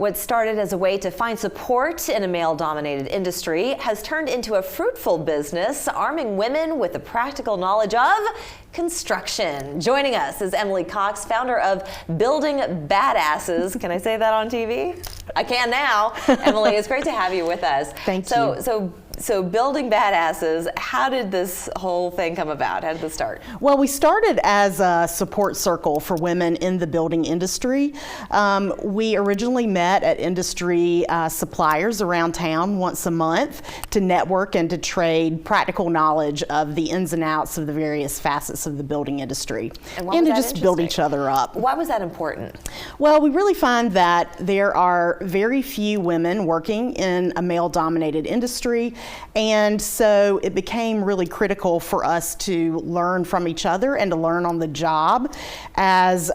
What started as a way to find support in a male-dominated industry has turned into a fruitful business, arming women with the practical knowledge of construction. Joining us is Emily Cox, founder of Building Badasses. Can I say that on TV? I can now. Emily, it's great to have you with us. Thank you. So Building Badasses, how did this whole thing come about? How did this start? Well, we started as a support circle for women in the building industry. We originally met at industry suppliers around town once a month to network and to trade practical knowledge of the ins and outs of the various facets of the building industry, and to just build each other up. Why was that important? Well, we really find that there are very few women working in a male-dominated industry, and so it became really critical for us to learn from each other and to learn on the job, as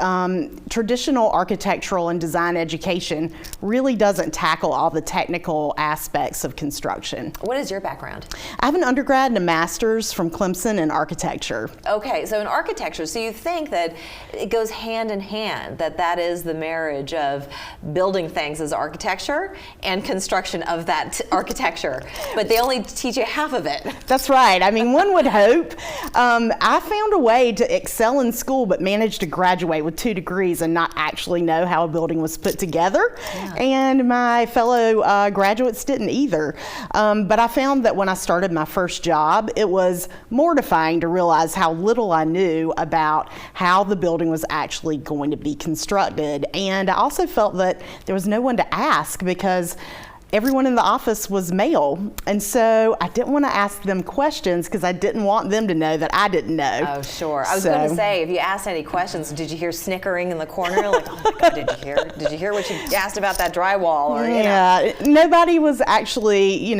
traditional architectural and design education really doesn't tackle all the technical aspects of construction. What is your background? I have an undergrad and a master's from Clemson in architecture. Okay, so in architecture, so you think that it goes hand in hand, that is the marriage of building things as architecture and construction of that architecture, but they only teach you half of it. That's right. I mean, one would hope. I found a way to excel in school but managed to graduate with 2 degrees and not actually know how a building was put together. Yeah. And my fellow graduates didn't either. But I found that when I started my first job, it was mortifying to realize how little I knew about how the building was actually going to be constructed. And I also felt that there was no one to ask because everyone in the office was male, and so I didn't want to ask them questions because I didn't want them to know that I didn't know. Oh, sure. I was going to say, if you asked any questions, did you hear snickering in the corner? Like, oh my God, did you hear what you asked about that drywall? Or, yeah, nobody was actually,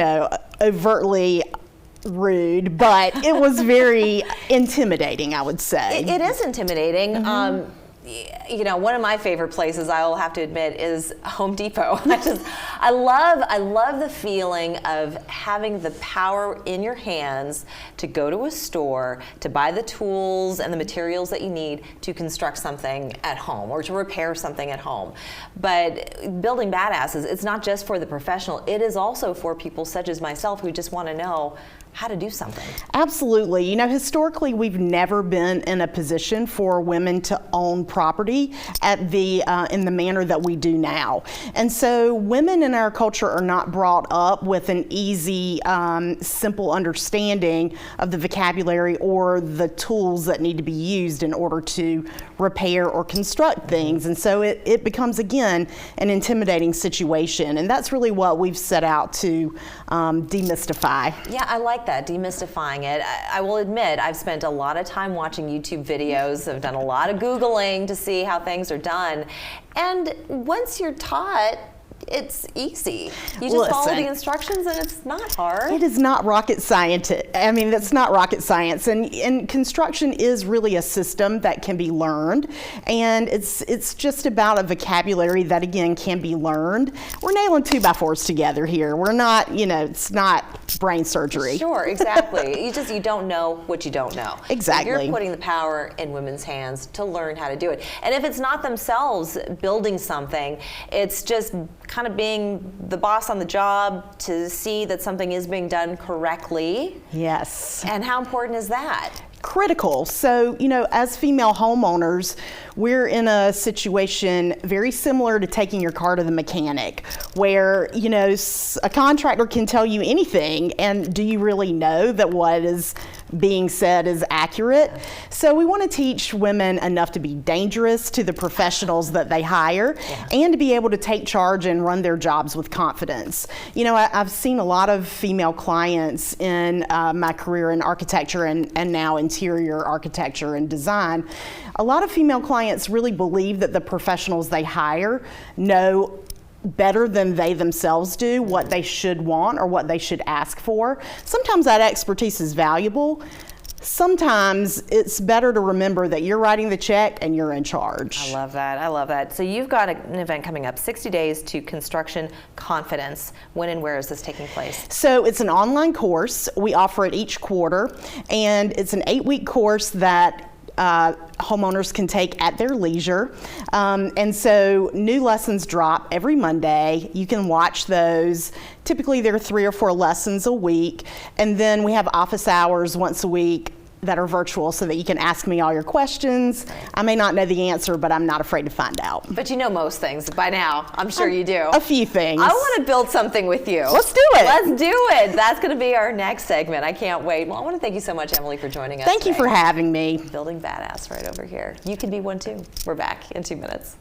overtly rude, but it was very intimidating, I would say. It is intimidating. Mm-hmm. One of my favorite places, I will have to admit, is Home Depot. I love the feeling of having the power in your hands to go to a store, to buy the tools and the materials that you need to construct something at home or to repair something at home. But Building Badasses, it's not just for the professional, it is also for people such as myself who just want to know how to do something. Absolutely. Historically, we've never been in a position for women to own property in the manner that we do now. And so women in our culture are not brought up with an easy, simple understanding of the vocabulary or the tools that need to be used in order to repair or construct things. And so it becomes, again, an intimidating situation. And that's really what we've set out to demystify. Yeah, I like that, demystifying it. I will admit, I've spent a lot of time watching YouTube videos. I've done a lot of Googling to see how things are done. And once you're taught, it's easy. You just follow the instructions and it's not hard. It is not rocket science. I mean, that's not rocket science. And construction is really a system that can be learned. And it's just about a vocabulary that, again, can be learned. We're nailing 2x4s together here. We're not, it's not brain surgery. Sure, exactly. you don't know what you don't know. Exactly. So you're putting the power in women's hands to learn how to do it. And if it's not themselves building something, it's just kind of being the boss on the job to see that something is being done correctly. Yes. And how important is that? Critical. So, as female homeowners, we're in a situation very similar to taking your car to the mechanic, where, a contractor can tell you anything, and do you really know that what is being said is accurate? So we want to teach women enough to be dangerous to the professionals that they hire, and to be able to take charge and run their jobs with confidence. I've seen a lot of female clients in my career in architecture and now interior architecture and design. A lot of female clients really believe that the professionals they hire know better than they themselves do what they should want or what they should ask for. Sometimes that expertise is valuable. Sometimes it's better to remember that you're writing the check and you're in charge. I love that. So you've got an event coming up, 60 Days to Construction Confidence. When and where is this taking place? So it's an online course. We offer it each quarter, and it's an 8-week course that homeowners can take at their leisure. And so new lessons drop every Monday. You can watch those. Typically there are 3 or 4 lessons a week. And then we have office hours once a week that are virtual so that you can ask me all your questions. I may not know the answer, but I'm not afraid to find out. But you know most things by now. I'm sure you do. A few things. I want to build something with you. Let's do it. Let's do it. That's going to be our next segment. I can't wait. Well, I want to thank you so much, Emily, for joining us Thank you today. for having me. Building Badass right over here. You can be one too. We're back in 2 minutes.